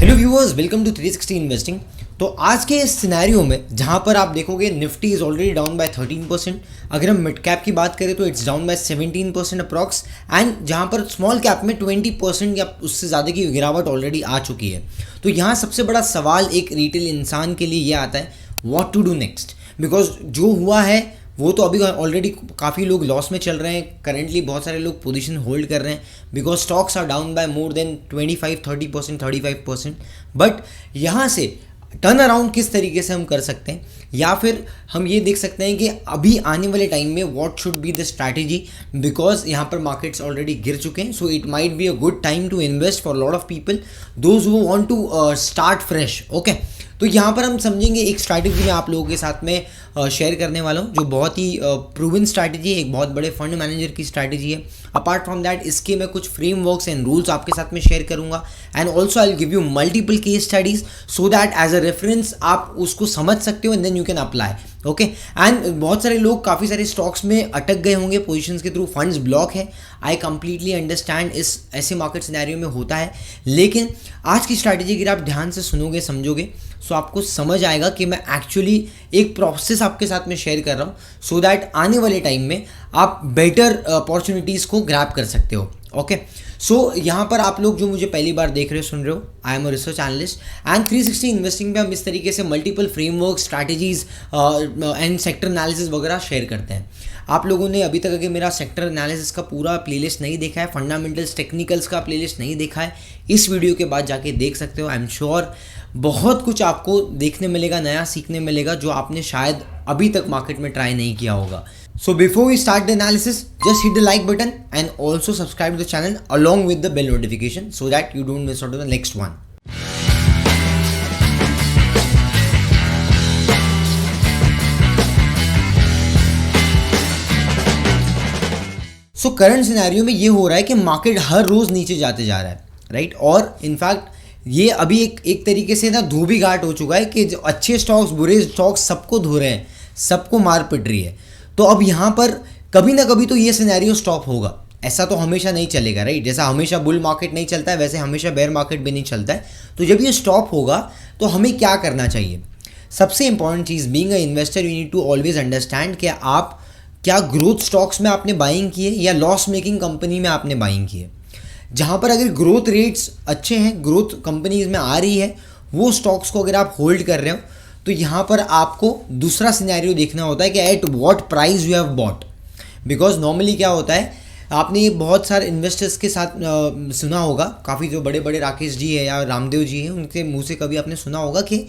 Hello viewers, welcome to 360 investing. तो आज के इस सिनेरियो में जहां पर आप देखोगे Nifty is already down by 13%। अगर हम मिड कैप की बात करें तो it's down by 17% approx, and जहां पर स्मॉल कैप में 20% या उससे ज़्यादा की गिरावट ऑलरेडी आ चुकी है। तो यहाँ सबसे बड़ा सवाल एक रिटेल इंसान के लिए ये आता है, what to do next. Because जो हुआ है वो तो अभी ऑलरेडी काफ़ी लोग लॉस में चल रहे हैं। करेंटली बहुत सारे लोग पोजीशन होल्ड कर रहे हैं because stocks are down by more than 25-30%, 35%। But यहाँ से टर्न अराउंड किस तरीके से हम कर सकते हैं, या फिर हम ये देख सकते हैं कि अभी आने वाले टाइम में what should be the strategy. Because यहाँ पर मार्केट्स ऑलरेडी गिर चुके हैं, so it might be a good time to invest for lot of people those who want to start fresh. Okay, तो यहाँ पर हम समझेंगे एक स्ट्रैटेजी मैं आप लोगों के साथ में शेयर करने वाला हूँ जो बहुत ही प्रूवन स्ट्रैटेजी है, एक बहुत बड़े फंड मैनेजर की स्ट्रैटेजी है। अपार्ट फ्रॉम दैट इसके मैं कुछ फ्रेमवर्क्स एंड रूल्स आपके साथ में शेयर करूँगा, and also I will give you multiple case studies so that as a reference आप उसको समझ सकते हो and then you can apply. Okay, and बहुत सारे लोग काफ़ी सारे स्टॉक्स में अटक गए होंगे पोजीशंस के थ्रू, फंड्स ब्लॉक है। आई कंप्लीटली अंडरस्टैंड, इस ऐसे मार्केट सिनेरियो में होता है। लेकिन आज की स्ट्रैटेजी अगर आप ध्यान से सुनोगे समझोगे सो आपको समझ आएगा कि मैं एक्चुअली एक प्रोसेस आपके साथ में शेयर कर रहा हूँ सो दैट आने वाले टाइम में आप बेटर अपॉर्चुनिटीज़ को ग्रैब कर सकते हो। ओके, सो यहाँ पर आप लोग जो मुझे पहली बार देख रहे हो, सुन रहे हो, I am a research analyst and 360 investing पे हम इस तरीके से multiple framework, strategies and sector analysis वगैरह शेयर करते हैं। आप लोगों ने अभी तक अगर मेरा सेक्टर एनालिसिस का पूरा प्लेलिस्ट नहीं देखा है, फंडामेंटल्स टेक्निकल्स का प्लेलिस्ट नहीं देखा है, इस वीडियो के बाद जाके देख सकते हो। आई एम श्योर बहुत कुछ आपको देखने मिलेगा, नया सीखने मिलेगा जो आपने शायद अभी तक मार्केट में ट्राई नहीं किया होगा। So before we start the analysis, just hit the like button and also subscribe to the channel along with the bell notification so that you don't miss out on the next one. So current scenario में ये हो रहा है कि market हर रोज नीचे जाते जा रहा है, राइट? और इनफैक्ट ये अभी एक तरीके से ना धोबी घाट हो चुका है कि जो अच्छे स्टॉक्स बुरे स्टॉक्स सबको धो रहे हैं, सबको मार पिट रही है। तो अब यहाँ पर कभी ना कभी तो ये सिनेरियो स्टॉप होगा। ऐसा तो हमेशा नहीं चलेगा, राइट? जैसा हमेशा बुल मार्केट नहीं चलता है वैसे हमेशा बेयर मार्केट भी नहीं चलता है। तो जब ये स्टॉप होगा तो हमें क्या करना चाहिए? सबसे इंपॉर्टेंट चीज़, being a investor you need to always understand कि आप क्या ग्रोथ स्टॉक्स में आपने बाइंग किए या लॉस मेकिंग कंपनी में आपने बाइंग किए। जहाँ पर अगर ग्रोथ रेट्स अच्छे हैं, ग्रोथ कंपनीज में आ रही है, वो स्टॉक्स को अगर आप होल्ड कर रहे हो तो यहाँ पर आपको दूसरा सिनेरियो देखना होता है कि at what price you have bought. Because normally क्या होता है, आपने बहुत सारे इन्वेस्टर्स के साथ सुना होगा, काफ़ी जो बड़े बड़े राकेश जी है या रामदेव जी हैं उनके मुंह से कभी आपने सुना होगा कि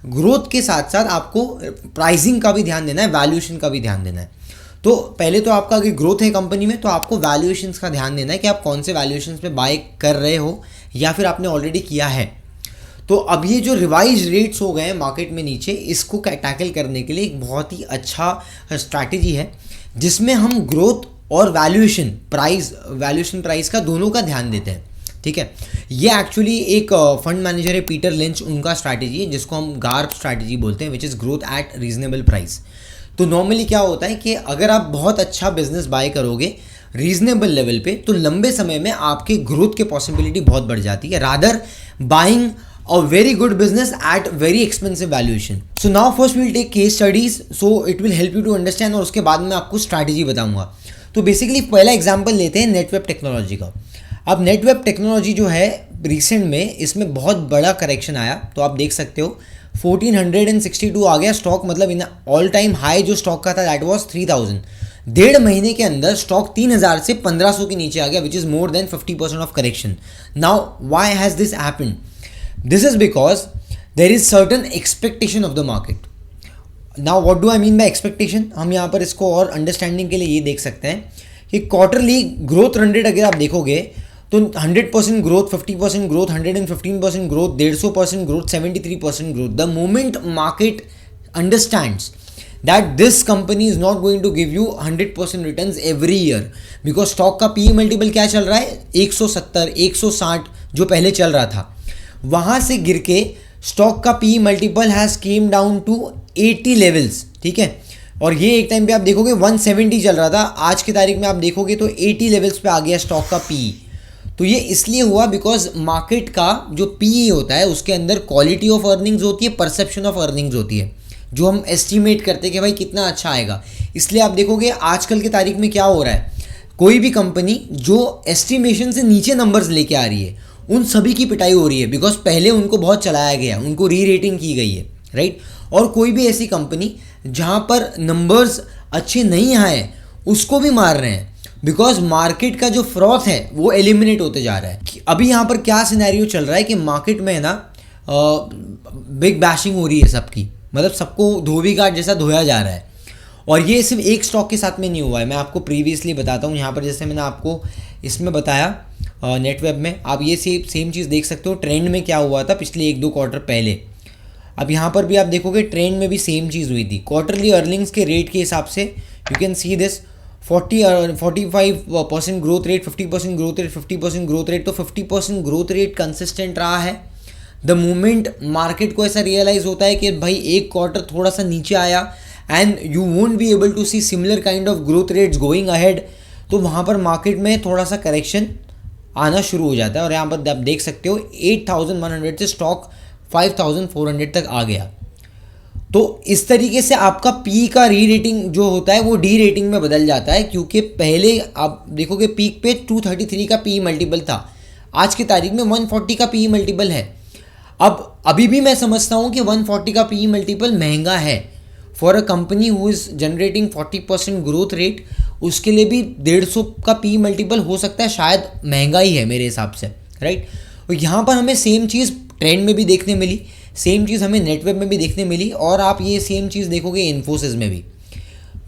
ग्रोथ के साथ साथ आपको प्राइसिंग का भी ध्यान देना है, वैल्यूएशन का भी ध्यान देना है। तो पहले तो आपका अगर ग्रोथ है कंपनी में तो आपको वैल्यूएशंस का ध्यान देना है कि आप कौन से वैल्यूएशंस पे बाय कर रहे हो या फिर आपने ऑलरेडी किया है। तो अब ये जो रिवाइज रेट्स हो गए हैं मार्केट में नीचे, इसको टैकल करने के लिए एक बहुत ही अच्छा स्ट्रैटेजी है जिसमें हम ग्रोथ और वैल्यूएशन प्राइस का दोनों का ध्यान देते हैं। ठीक है, ये एक्चुअली एक फंड मैनेजर है पीटर लिंच, उनका स्ट्रैटेजी है जिसको हम गार्प स्ट्रैटेजी बोलते हैं, which is growth at reasonable price. तो नॉर्मली क्या होता है कि अगर आप बहुत अच्छा बिजनेस बाय करोगे रीजनेबल लेवल पे तो लंबे समय में आपके ग्रोथ के पॉसिबिलिटी बहुत बढ़ जाती है, rather buying a very good business at very expensive valuation. So now first we will take case studies, so it will help you to understand, और उसके बाद मैं आपको स्ट्रैटेजी बताऊंगा। तो बेसिकली पहला एग्जांपल लेते हैं नेटवेब टेक्नोलॉजी का। अब नेटवेब टेक्नोलॉजी जो है रिसेंट में इसमें बहुत बड़ा करेक्शन आया, तो आप देख सकते हो 1462 आ गया स्टॉक, मतलब इन ऑल टाइम हाई जो स्टॉक का था दैट वाज 3000। डेढ़ महीने के अंदर स्टॉक 3000 से 1500 के नीचे आ गया, which is more than 50% of correction. Now why has this happened? This is because there is certain expectation of the market. Now what do I mean by expectation? हम यहाँ पर इसको और अंडरस्टैंडिंग के लिए ये देख सकते हैं कि क्वार्टरली ग्रोथ रन रेट अगर आप देखोगे तो 100% growth, 50% growth, 115% growth, 150% growth, 73% growth. The moment market understands that this company is not going to give you 100% returns every year, because stock का PE मल्टीपल क्या चल रहा है, 170, 160 जो पहले चल रहा था, वहाँ से गिर के स्टॉक का PE multiple has come down to 80 levels. ठीक है, और ये एक टाइम पे आप देखोगे 170 चल रहा था, आज की तारीख में आप देखोगे तो 80 लेवल्स पे आ गया स्टॉक का PE। तो ये इसलिए हुआ बिकॉज मार्केट का जो पीई होता है उसके अंदर क्वालिटी ऑफ अर्निंग्स होती है, परसेप्शन ऑफ अर्निंग्स होती है, जो हम एस्टिमेट करते हैं कि भाई कितना अच्छा आएगा। इसलिए आप देखोगे आजकल की तारीख में क्या हो रहा है, कोई भी कंपनी जो एस्टिमेशन से नीचे नंबर्स लेके आ रही है उन सभी की पिटाई हो रही है, बिकॉज पहले उनको बहुत चलाया गया, उनको री रेटिंग की गई है, राइट। और कोई भी ऐसी कंपनी जहाँ पर नंबर्स अच्छे नहीं आए उसको भी मार रहे हैं, बिकॉज मार्केट का जो फ्रॉथ है वो एलिमिनेट होते जा रहा है। अभी यहाँ पर क्या सिनेरियो चल रहा है कि मार्केट में है ना बिग बैशिंग हो रही है सबकी, मतलब सबको धोबी घाट जैसा धोया जा रहा है। और ये सिर्फ एक स्टॉक के साथ में नहीं हुआ है, मैं आपको प्रीवियसली बताता हूँ। यहाँ पर जैसे मैंने आपको इसमें बताया नेटवेब में, आप ये सेम चीज़ देख सकते हो ट्रेंड में क्या हुआ था पिछले 1-2 क्वार्टर पहले। अब यहाँ पर भी आप देखोगे ट्रेंड में भी सेम चीज़ हुई थी। क्वार्टरली अर्निंग्स के रेट के हिसाब से you can see this 45% growth rate, 50% growth rate, 50% growth rate. तो 50% ग्रोथ रेट कंसिस्टेंट रहा है। द मोमेंट मार्केट को ऐसा रियलाइज़ होता है कि भाई एक क्वार्टर थोड़ा सा नीचे आया and you won't be able to see similar kind of growth rates going ahead, तो वहाँ पर मार्केट में थोड़ा सा करेक्शन आना शुरू हो जाता है। और यहाँ पर आप देख सकते हो 8100 से स्टॉक 5400 तक आ गया। तो इस तरीके से आपका पी का री रेटिंग जो होता है वो डी रेटिंग में बदल जाता है, क्योंकि पहले आप देखोगे पीक पे 233 का पी मल्टीपल था, आज की तारीख में 140 का पी मल्टीपल है। अब अभी भी मैं समझता हूँ कि 140 का पी मल्टीपल महंगा है for a company who is generating 40% growth rate, उसके लिए भी 150 का पी मल्टीपल हो सकता है, शायद महंगा ही है मेरे हिसाब से, राइट। और यहाँ पर हमें सेम चीज़ ट्रेंड में भी देखने मिली, सेम चीज़ हमें नेटवेब में भी देखने मिली, और आप ये सेम चीज़ देखोगे इन्फोसिस में भी।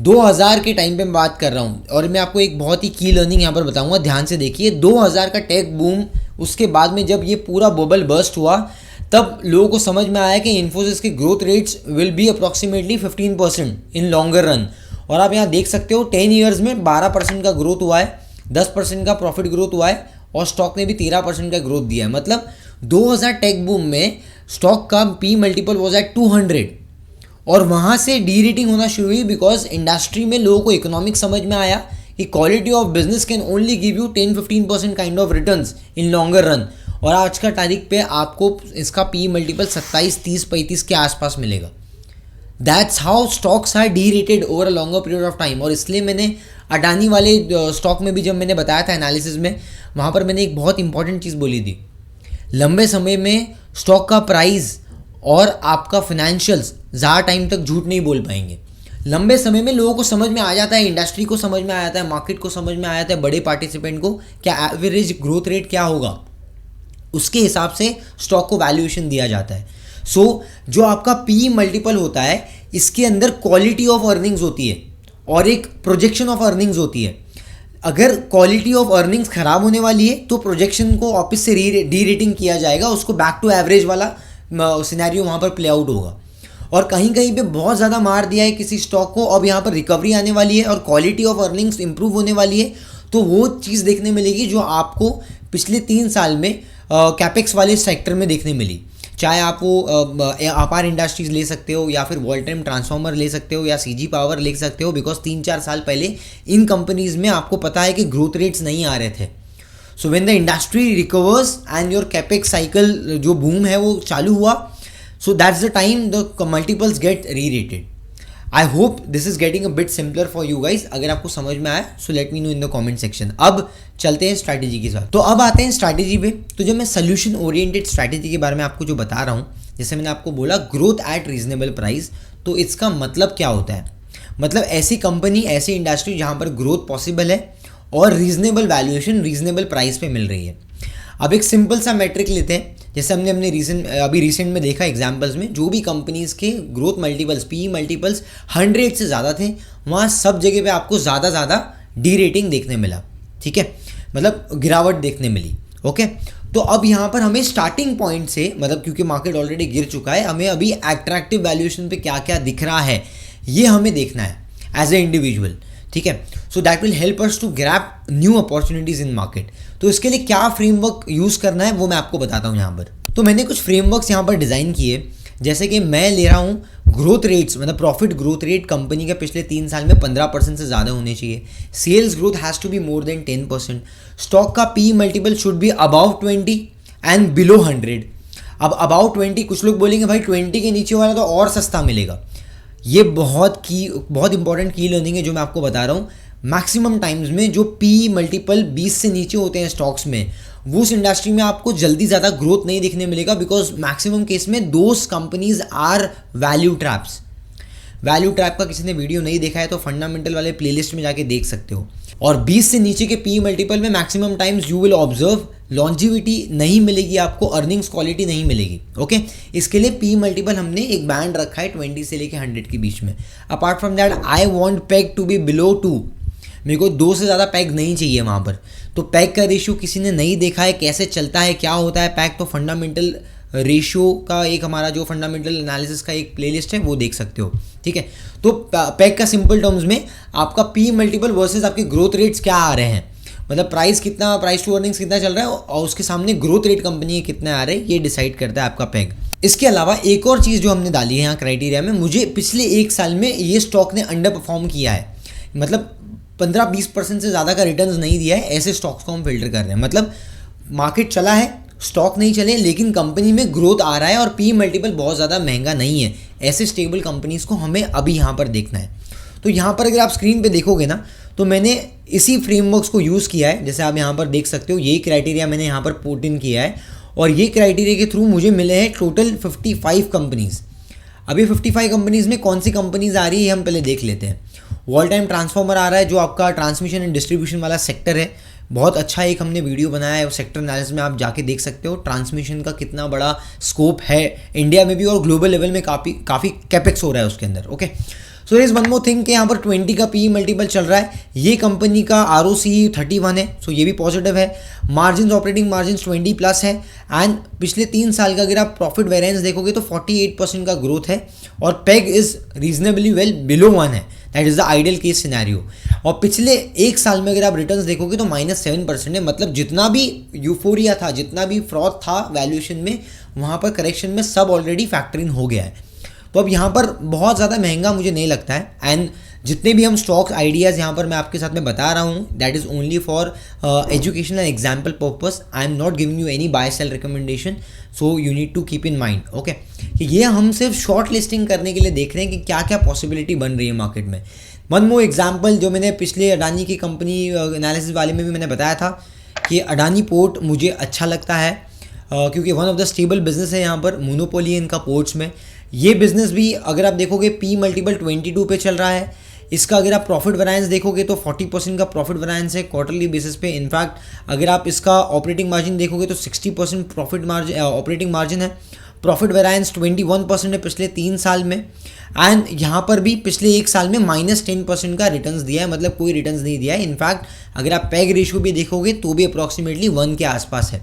2000 के टाइम पे मैं बात कर रहा हूँ, और मैं आपको एक बहुत ही की लर्निंग यहाँ पर बताऊँगा, ध्यान से देखिए। 2000 का टेक बूम, उसके बाद में जब ये पूरा बबल बर्स्ट हुआ तब लोगों को समझ में आया कि इन्फोसिस के growth rates will be approximately 15% in longer run. और आप यहाँ देख सकते हो 10 ईयर्स में 12% का ग्रोथ हुआ है, 10% का प्रॉफिट ग्रोथ हुआ है, और स्टॉक ने भी 13% का ग्रोथ दिया है। मतलब 2000 टेक बूम में स्टॉक का पी मल्टीपल वॉज एट 200, और वहाँ से डी रेटिंग होना शुरू हुई, बिकॉज इंडस्ट्री में लोगों को इकोनॉमिक्स समझ में आया कि quality of business can only give you 10-15% kind of returns in longer run. और आज का तारीख पे आपको इसका पी मल्टीपल 27, 30, 35 के आसपास मिलेगा। That's how stocks R D rated over a longer period of time. और इसलिए मैंने अडानी वाले स्टॉक में भी जब मैंने बताया था एनालिसिस में, वहाँ पर मैंने एक बहुत इंपॉर्टेंट चीज़ बोली थी, लंबे समय में स्टॉक का प्राइस और आपका फाइनेंशियल्स ज़्यादा टाइम तक झूठ नहीं बोल पाएंगे। लंबे समय में लोगों को समझ में आ जाता है, इंडस्ट्री को समझ में आ जाता है, मार्केट को समझ में आ जाता है, बड़े पार्टिसिपेंट को क्या एवरेज ग्रोथ रेट क्या होगा, उसके हिसाब से स्टॉक को वैल्यूएशन दिया जाता है। सो जो आपका पी मल्टीपल होता है, इसके अंदर क्वालिटी ऑफ अर्निंग्स होती है और एक प्रोजेक्शन ऑफ अर्निंग्स होती है। अगर क्वालिटी ऑफ अर्निंग्स खराब होने वाली है तो प्रोजेक्शन को वापस से डी रेटिंग किया जाएगा, उसको बैक टू एवरेज वाला सिनेरियो वहाँ पर प्ले आउट होगा। और कहीं कहीं पे बहुत ज़्यादा मार दिया है किसी स्टॉक को, अब यहाँ पर रिकवरी आने वाली है और क्वालिटी ऑफ अर्निंग्स इंप्रूव होने वाली है, तो वो चीज़ देखने मिलेगी जो आपको पिछले 3 साल में कैपेक्स वाले सेक्टर में देखने मिली। चाहे आप वो अपार इंडस्ट्रीज़ ले सकते हो, या फिर वोल्टेम ट्रांसफार्मर ले सकते हो, या सीजी पावर ले सकते हो, बिकॉज 3-4 साल पहले इन कंपनीज़ में आपको पता है कि ग्रोथ रेट्स नहीं आ रहे थे। So when the industry recovers and your capex cycle जो बूम है वो चालू हुआ, so that's the time the multiples get re rated. I hope this is getting a bit simpler for you guys. अगर आपको समझ में आया so let me know in the comment section. अब चलते हैं स्ट्रैटेजी के साथ। तो अब आते हैं स्ट्रैटेजी पे। तो जब मैं सोल्यूशन ओरिएंटेड स्ट्रैटेजी के बारे में आपको जो बता रहा हूँ, जैसे मैंने आपको बोला ग्रोथ एट रीजनेबल प्राइस, तो इसका मतलब क्या होता है? मतलब ऐसी कंपनी, ऐसी इंडस्ट्री जहाँ पर ग्रोथ पॉसिबल है और रीजनेबल वैल्यूएशन रीजनेबल प्राइस पे मिल रही है। अब एक सिंपल सा मैट्रिक लेते हैं, जैसे हमने रिसेंट में देखा एग्जांपल्स में, जो भी कंपनीज़ के ग्रोथ मल्टीपल्स, पी मल्टीपल्स 100 से ज़्यादा थे, वहाँ सब जगह पे आपको ज़्यादा डी रेटिंग देखने मिला। ठीक है, मतलब गिरावट देखने मिली। ओके, तो अब यहाँ पर हमें स्टार्टिंग पॉइंट से, मतलब क्योंकि मार्केट ऑलरेडी गिर चुका है, हमें अभी एट्रैक्टिव वैल्यूएशन पे क्या क्या दिख रहा है ये हमें देखना है एज ए इंडिविजुअल। ठीक है, so that will help us to grab new opportunities in market. तो इसके लिए क्या फ्रेमवर्क यूज़ करना है वो मैं आपको बताता हूँ यहाँ पर। तो मैंने कुछ फ्रेमवर्क्स यहाँ पर डिज़ाइन किए, जैसे कि मैं ले रहा हूँ ग्रोथ रेट्स, मतलब प्रॉफिट ग्रोथ रेट कंपनी का पिछले 3 साल में 15% से ज़्यादा होने चाहिए, sales growth has to be more than 10%, stock का P multiple should be above 20 and below 100। अब अबाउ 20, कुछ लोग बोलेंगे भाई 20 के नीचे वाला तो और सस्ता मिलेगा। ये बहुत इंपॉर्टेंट की लर्निंग है जो मैं आपको बता रहा हूँ। मैक्सिमम टाइम्स में जो पी मल्टीपल 20 से नीचे होते हैं स्टॉक्स में, वो उस इंडस्ट्री में आपको जल्दी ज़्यादा ग्रोथ नहीं देखने मिलेगा, बिकॉज मैक्सिमम केस में those companies are value traps. Value trap का किसी ने वीडियो नहीं देखा है तो फंडामेंटल वाले प्लेलिस्ट में जाके देख सकते हो। और 20 से नीचे के पी मल्टीपल में maximum times you will observe longevity नहीं मिलेगी आपको, अर्निंग्स क्वालिटी नहीं मिलेगी। ओके, इसके लिए पी मल्टीपल हमने एक बैंड रखा है 20 से लेके 100 के बीच में। Apart from that I want PEG to be below 2, मेरे को 2 से ज़्यादा पैग नहीं चाहिए वहाँ पर। तो पैग का रेशियो किसी ने नहीं देखा है, कैसे चलता है, क्या होता है पैग, तो फंडामेंटल रेशियो का एक हमारा जो फंडामेंटल एनालिसिस का एक प्लेलिस्ट है वो देख सकते हो। ठीक है, तो पैग का सिंपल टर्म्स में आपका पी मल्टीपल वर्सेस आपके ग्रोथ रेट्स क्या आ रहे हैं, मतलब प्राइस टू अर्निंग्स कितना चल रहा है और उसके सामने ग्रोथ रेट कंपनी के कितने आ रहे हैं, ये डिसाइड करता है आपका पैग। इसके अलावा एक और चीज़ जो हमने डाली है यहाँ क्राइटेरिया में, मुझे पिछले 1 साल में ये स्टॉक ने अंडर परफॉर्म किया है, मतलब 15-20% से ज़्यादा का रिटर्न्स नहीं दिया है, ऐसे स्टॉक्स को हम फिल्टर कर रहे हैं। मतलब मार्केट चला है, स्टॉक नहीं चले, लेकिन कंपनी में ग्रोथ आ रहा है और पी मल्टीपल बहुत ज़्यादा महंगा नहीं है, ऐसे स्टेबल कंपनीज़ को हमें अभी यहाँ पर देखना है। तो यहाँ पर अगर आप स्क्रीन पे देखोगे ना, तो मैंने इसी फ्रेमवर्क्स को यूज़ किया है, जैसे आप यहाँ पर देख सकते हो, ये क्राइटेरिया मैंने यहाँ पर पुट इन किया है और ये क्राइटेरिया के थ्रू मुझे मिले हैं टोटल 55 कंपनीज़। अभी 55 कंपनीज़ में कौन सी कंपनीज़ आ रही है हम पहले देख लेते हैं। वॉल टाइम ट्रांसफॉर्मर आ रहा है, जो आपका ट्रांसमिशन एंड डिस्ट्रीब्यूशन वाला सेक्टर है, बहुत अच्छा एक हमने वीडियो बनाया है, सेक्टर एनालिसिस में आप जाके देख सकते हो ट्रांसमिशन का कितना बड़ा स्कोप है इंडिया में भी और ग्लोबल लेवल में काफ़ी कैपेक्स हो रहा है उसके अंदर। Okay, so is one more thing कि यहाँ पर 20 का पी मल्टीपल चल रहा है, ये कंपनी का ROC 31 है, सो ये भी पॉजिटिव है। मार्जिन, ऑपरेटिंग मार्जिन 20+ है एंड पिछले 3 साल का अगर आप प्रॉफिट वेरिएंस देखोगे तो 48% का ग्रोथ है और peg is reasonably well below 1 है, that is the ideal case scenario. और पिछले 1 साल में अगर आप रिटर्न्स देखोगे तो -7% है, मतलब जितना भी यूफोरिया था, जितना भी फ्रॉड था वैल्यूएशन में, वहाँ पर करेक्शन में सब ऑलरेडी फैक्टर इन हो गया है। तो अब यहाँ पर बहुत ज़्यादा महंगा मुझे नहीं लगता है एंड जितने भी हम स्टॉक्स आइडियाज़ यहाँ पर मैं आपके साथ में बता रहा हूँ, that is only for educational example purpose. I am not giving you any buy sell recommendation, so you need to keep in mind. Okay, ये हम सिर्फ शॉर्ट लिस्टिंग करने के लिए देख रहे हैं कि क्या क्या पॉसिबिलिटी बन रही है मार्केट में। वन मोर एग्जाम्पल जो मैंने पिछले अडानी की कंपनी एनालिसिस वाले में भी मैंने बताया था कि अडानी पोर्ट मुझे अच्छा लगता है क्योंकि one of the stable business है, यहाँ पर मोनोपोली है इनका पोर्ट्स में। ये बिजनेस भी अगर आप देखोगे पी मल्टीपल 22 पे चल रहा है। इसका अगर आप प्रॉफिट वेरिएंस देखोगे तो 40% का प्रॉफिट वेरिएंस है क्वार्टरली बेसिस पे। इनफैक्ट अगर आप इसका ऑपरेटिंग मार्जिन देखोगे तो 60% प्रॉफिट मार्जिन ऑपरेटिंग मार्जिन है। प्रॉफिट वेरिएंस 21% है पिछले 3 साल में एंड यहाँ पर भी पिछले 1 साल में -10% का रिटर्न्स दिया है, मतलब कोई रिटर्न्स नहीं दिया है। इनफैक्ट अगर आप पैग रेशियो भी देखोगे तो भी अप्रॉक्सीमेटली 1 के आसपास है।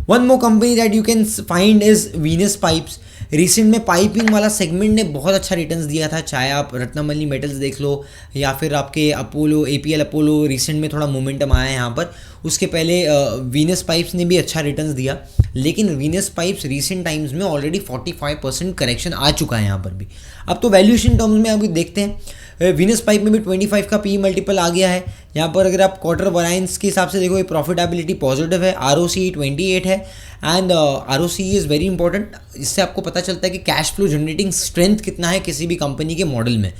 One more company that you can find is Venus pipes. Recent में पाइपिंग वाला सेगमेंट ने बहुत अच्छा रिटर्न्स दिया था, चाहे आप रत्नमणि मेटल्स देख लो या फिर आपके अपोलो APL अपोलो, रिसेंट में थोड़ा मोमेंटम आया है यहाँ पर। उसके पहले वीनस पाइप्स ने भी अच्छा रिटर्न्स दिया, लेकिन वीनस पाइप्स रिसेंट टाइम्स में ऑलरेडी 45% करेक्शन आ चुका है यहाँ पर भी। अब तो वैल्यूएशन टर्म्स में अभी देखते हैं, वीनस पाइप में भी 25 का पी मल्टीपल आ गया है। यहाँ पर अगर आप क्वार्टर वेरिएंस के हिसाब से देखो, प्रॉफिटेबिलिटी पॉजिटिव है, ROC 28 है and ROC is very important. इससे आपको पता चलता है कि कैश फ्लो जनरेटिंग स्ट्रेंथ कितना है किसी भी कंपनी के मॉडल में।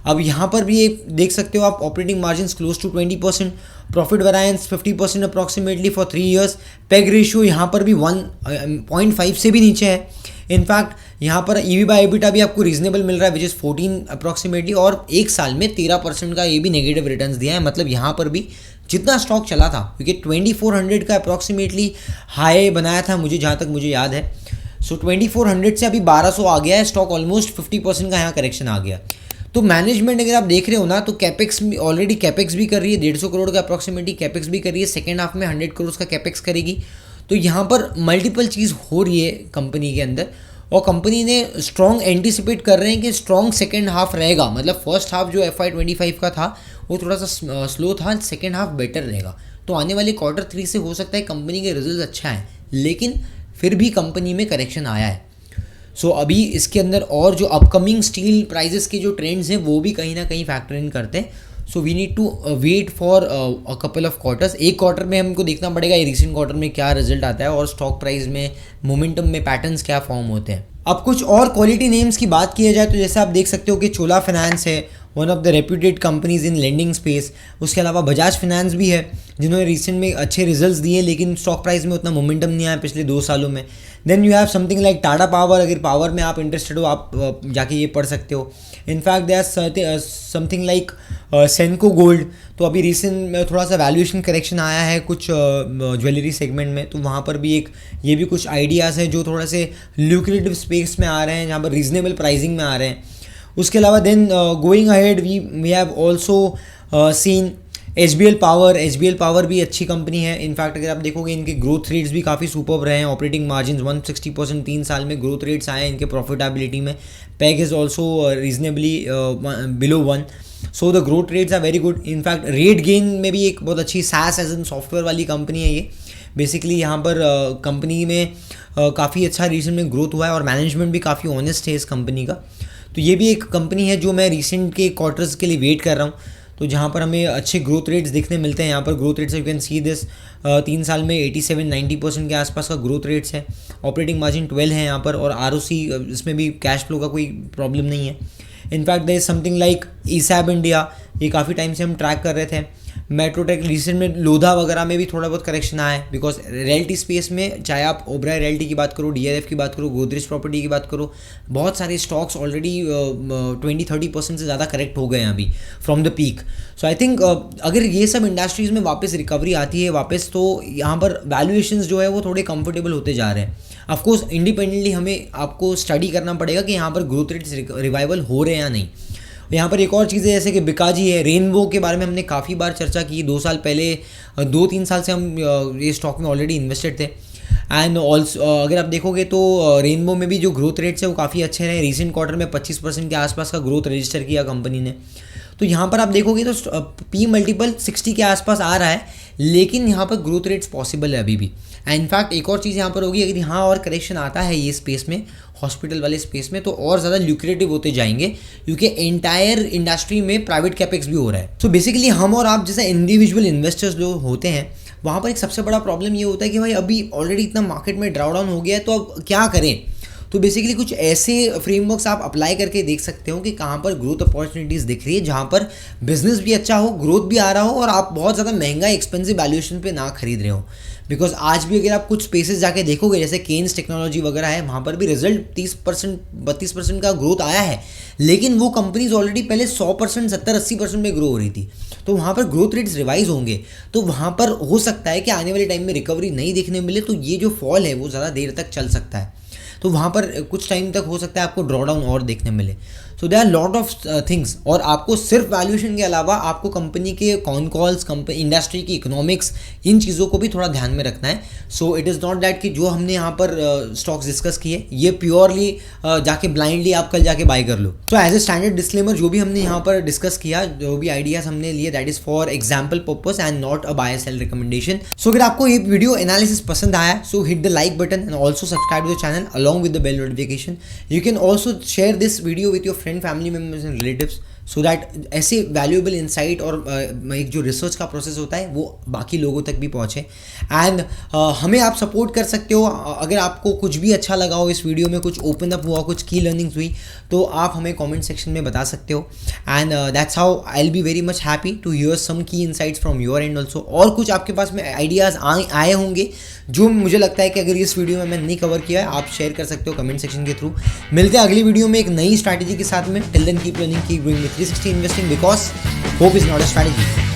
अब यहाँ पर भी एक देख सकते हो आप, operating margin close to 20%, profit variance 50% approximately for 3 years. PEG ratio यहाँ पर भी 1.5 से भी नीचे है। इनफैक्ट यहाँ पर EV/EBITDA भी आपको रीजनेबल मिल रहा है, विच इज़ 14 अप्रॉक्सीमेटली, और 1 साल में 13% का ये भी नेगेटिव रिटर्न्स दिया है। मतलब यहाँ पर भी जितना स्टॉक चला था, क्योंकि 2400 का अप्रॉक्सीमेटली हाई बनाया था मुझे, जहाँ तक मुझे याद है। सो 2400 से अभी 1200 आ गया है स्टॉक, ऑलमोस्ट 50% का यहाँ करेक्शन आ गया। तो मैनेजमेंट अगर आप देख रहे हो ना, तो कैपेक्स ऑलरेडी कैपेक्स भी कर रही है, 150 करोड़ का अप्रॉक्सीमेटली कैपेक्स भी कर रही है, सेकेंड हाफ में 100 करोड़ का कैपेक्स करेगी। तो यहाँ पर मल्टीपल चीज़ हो रही है कंपनी के अंदर, और कंपनी ने स्ट्रॉन्ग एंटिसिपेट कर रहे हैं कि स्ट्रॉन्ग सेकेंड हाफ रहेगा। मतलब फर्स्ट हाफ जो FY25 का था वो थोड़ा सा स्लो था, सेकेंड हाफ बेटर रहेगा। तो आने वाले Q3 से हो सकता है कंपनी के रिजल्ट अच्छा है, लेकिन फिर भी कंपनी में करेक्शन आया है। सो अभी इसके अंदर और जो अपकमिंग स्टील प्राइजेस के जो ट्रेंड्स हैं वो भी कहीं ना कहीं फैक्टर इन करते हैं. So we need to wait for a couple of quarters. एक क्वार्टर में हमको देखना पड़ेगा रिसेंट क्वार्टर में क्या रिजल्ट आता है और स्टॉक प्राइस में मोमेंटम में पैटर्न्स क्या फॉर्म होते हैं. अब कुछ और क्वालिटी नेम्स की बात किया जाए तो जैसे आप देख सकते हो कि चोला फाइनेंस है, one of the reputed companies in lending space. उसके अलावा बजाज फाइनेंस भी है जिन्होंने रिसेंट में अच्छे रिजल्ट्स दिए लेकिन स्टॉक प्राइस में उतना मोमेंटम नहीं आया पिछले 2 सालों में. Then you have something like Tata power. अगर पावर में आप इंटरेस्टेड हो आप जाके ये पढ़ सकते हो. In fact they are something like Senco gold. तो अभी रिसेंट में थोड़ा सा वैल्यूएशन करेक्शन आया है कुछ ज्वेलरी सेगमेंट में, तो वहाँ पर भी ये भी कुछ आइडियाज़ हैं जो थोड़ा से ल्यूक्रेटिव स्पेस में आ रहे हैं, जहाँ पर रीजनेबल प्राइसिंग में आ रहे हैं. उसके अलावा then going ahead we have also seen HBL power. HBL power भी अच्छी कंपनी है. इनफैक्ट अगर आप देखोगे इनके ग्रोथ रेट्स भी काफ़ी सुपर्ब रहे हैं. ऑपरेटिंग मार्जिन 160% 3 साल में ग्रोथ रेट्स आए हैं इनके प्रॉफिटेबिलिटी में. PEG is also reasonably below 1. So the growth rates are very good. In fact RateGain में भी एक बहुत अच्छी SaaS एज एन सॉफ्टवेयर वाली कंपनी है ये. बेसिकली यहाँ पर कंपनी में काफ़ी अच्छा रिसेंट में ग्रोथ हुआ है और मैनेजमेंट भी काफ़ी ऑनेस्ट है इस कंपनी का. तो ये भी एक कंपनी है जो मैं रिसेंट के क्वार्टर्स के लिए वेट कर रहा हूँ, तो जहाँ पर हमें अच्छे ग्रोथ रेट्स देखने मिलते हैं. यहाँ पर growth rates you can see this 3 साल में 87-90% के आसपास का ग्रोथ रेट्स है. ऑपरेटिंग मार्जिन 12 है यहाँ पर और ROC इसमें भी कैश फ्लो का कोई प्रॉब्लम नहीं है. In fact there is something like ESAB India, ये काफ़ी टाइम से हम ट्रैक कर रहे थे. मेट्रोटेक रिसेंट में लोधा वगैरह में भी थोड़ा बहुत करेक्शन आया है बिकॉज रियल्टी स्पेस में चाहे आप ओबराय रियल्टी की बात करो, DLF की बात करो, गोदरेज प्रॉपर्टी की बात करो, बहुत सारे स्टॉक्स ऑलरेडी 20-30% से ज़्यादा करेक्ट हो गए हैं अभी from the peak. So I think अगर ये सब इंडस्ट्रीज़ में वापस रिकवरी आती है वापस, तो यहाँ पर वैल्यूएशंस जो है वो थोड़े कंफर्टेबल होते जा रहे हैं. ऑफकोर्स इंडिपेंडेंटली हमें आपको स्टडी करना पड़ेगा कि यहाँ पर ग्रोथ रेट्स रिवाइवल हो रहे हैं या नहीं. यहाँ पर एक और चीज़ है जैसे कि बिकाजी है. रेनबो के बारे में हमने काफ़ी बार चर्चा की. 2 साल पहले 2-3 साल से हम ये स्टॉक में ऑलरेडी इन्वेस्टेड थे. एंड ऑल्सो अगर आप देखोगे तो रेनबो में भी जो ग्रोथ रेट्स है वो काफ़ी अच्छे रहे. रिसेंट क्वार्टर में 25% के आसपास का ग्रोथ रजिस्टर किया कंपनी ने. तो यहाँ पर आप देखोगे तो P मल्टीपल 60 के आसपास आ रहा है, लेकिन यहाँ पर ग्रोथ रेट्स पॉसिबल है अभी भी. एंड इनफैक्ट एक और चीज़ यहाँ पर होगी, अगर यहाँ और करेक्शन आता है ये स्पेस में, हॉस्पिटल वाले स्पेस में, तो और ज़्यादा ल्यूक्रेटिव होते जाएंगे क्योंकि एंटायर इंडस्ट्री में प्राइवेट कैपेक्स भी हो रहा है. सो बेसिकली हम और आप जैसे इंडिविजुअल इन्वेस्टर्स जो होते हैं वहाँ पर एक सबसे बड़ा प्रॉब्लम ये होता है कि भाई अभी ऑलरेडी इतना मार्केट में ड्राउडाउन हो गया है तो अब क्या करें. तो बेसिकली कुछ ऐसे फ्रेमवर्क्स आप अप्लाई करके देख सकते हो कि कहाँ पर ग्रोथ अपॉर्चुनिटीज़ दिख रही है, जहाँ पर बिजनेस भी अच्छा हो, ग्रोथ भी आ रहा हो और आप बहुत ज़्यादा महंगा एक्सपेंसिव वैल्यूएशन पे ना खरीद रहे हो. बिकॉज आज भी अगर आप कुछ स्पेसेस जाके देखोगे जैसे केन्स टेक्नोलॉजी वगैरह है, वहाँ पर भी रिजल्ट 30%-32% का ग्रोथ आया है, लेकिन वो कंपनीज ऑलरेडी पहले 100%, 70-80% में ग्रो हो रही थी. तो वहाँ पर ग्रोथ रेट्स रिवाइज होंगे तो वहाँ पर हो सकता है कि आने वाले टाइम में रिकवरी नहीं देखने मिले, तो ये जो फॉल है वो ज़्यादा देर तक चल सकता है. तो वहाँ पर कुछ टाइम तक हो सकता है आपको ड्रॉडाउन और देखने मिले. So they are lot of things. और आपको सिर्फ वैल्यूएशन के अलावा आपको कंपनी के कॉन कॉल्स, इंडस्ट्री की इकोनॉमिक्स, इन चीज़ों को भी थोड़ा ध्यान में रखना है. So it is not that कि जो हमने यहाँ पर स्टॉक्स डिस्कस किए ये प्योरली जाके ब्लाइंडली आप कल जाके बाय कर लो. तो एज ए स्टैंडर्ड डिस्क्लेमर, जो भी हमने यहाँ पर डिस्कस किया, जो भी आइडियाज़ हमने लिए, that is for example purpose and not a buy sell recommendation. So अगर आपको ये वीडियो एनालिसिस पसंद आया, so hit the like button and also subscribe to the channel along with the bell notification. You can also share this video with your friend, family members and relatives so that ऐसे valuable insight और एक जो research का process होता है वो बाकी लोगों तक भी पहुँचे. एंड हमें आप सपोर्ट कर सकते हो. अगर आपको कुछ भी अच्छा लगा हो इस वीडियो में, कुछ ओपन अप हुआ, कुछ की लर्निंग्स हुई, तो आप हमें कमेंट सेक्शन में बता सकते हो. And that's how I will be very much happy to hear some key insights from your end also. और कुछ आपके पास में आइडियाज़ आए होंगे जो मुझे लगता है कि अगर इस वीडियो में मैंने नहीं कवर किया है, आप शेयर कर सकते हो कमेंट सेक्शन के थ्रू. मिलते हैं अगली वीडियो में एक नई स्ट्रैटेजी के साथ में. Till then keep learning, keep growing with 360 investing, because hope is not a strategy.